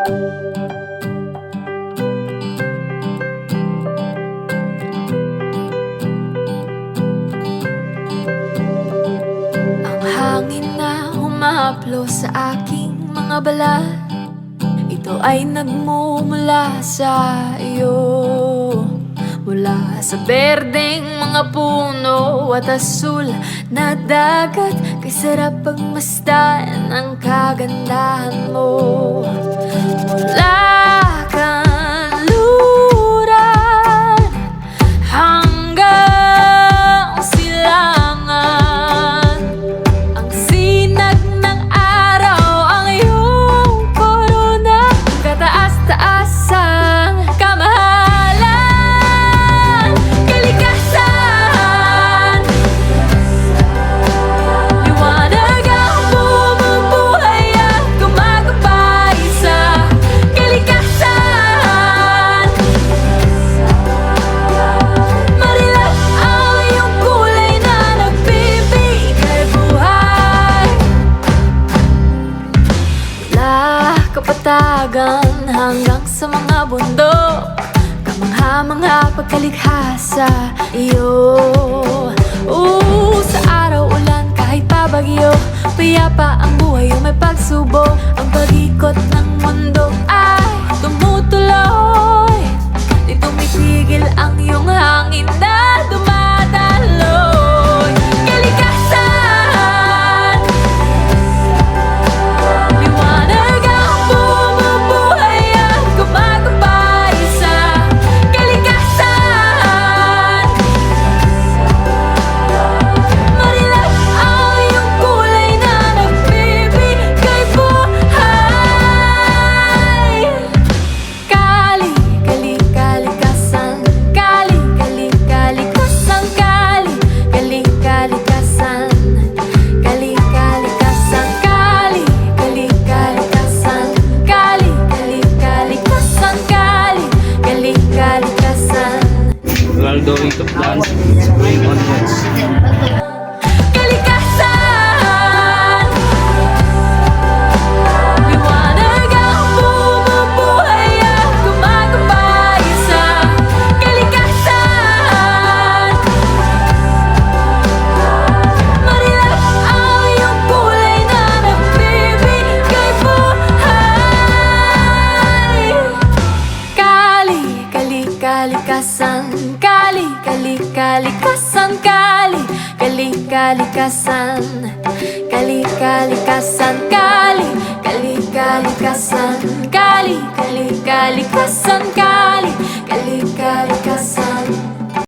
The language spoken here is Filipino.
Ang hangin na humahaplo sa aking mga balat, ito ay nagmumula sa iyo. Mula sa berdeng mga puno at asul na dagat, kay sarap pagmasdan ang kagandahan mo. Mula kanluran hanggang silangan, ang sinag ng araw ang iyong korona, kataas-taasang kamahalan, kalikasan. Liwanag ang bumubuhay at gumagabay sa kalikasan. Marilap ang iyong kulay na nagbibigay buhay. Mula kapatagan hanggang sa mga bundok, kamangha-mangha pagkalikha sa iyo. Sa araw ulan kahit pa bagyo, payapa ang buhay o may pagsubok. Ang pag-ikot ng mundo ay tumutuloy, di tumitigil ang iyong hangin na dumadaloy. Kalikasan, liwanag ang bumubuhay at gumagabay sa kalikasan. Marilap ang iyong kulay na nagbibigay buhay. Kali, kali, kalikasan. Kali, kali, kalikasan. Kali, kali, kalikasan. Kali, kalikasan. Kali, kali, kalikasan. Kali, kali, kalikasan. Kali, kali, kalikasan. Ronaldo to plant spring onions. Kalikasan, liwanag ang bumubuhay at gumagabay sa kalikasan. Marilap ang iyong kulay na nagbibigay buhay. Kali, kali, kalikasan. Kali, kali, kalikasan. Kali, kali, kalikasan. Kali, kalikasan. Kali, kali, kalikasan. Kali, kali, kalikasan. Kali,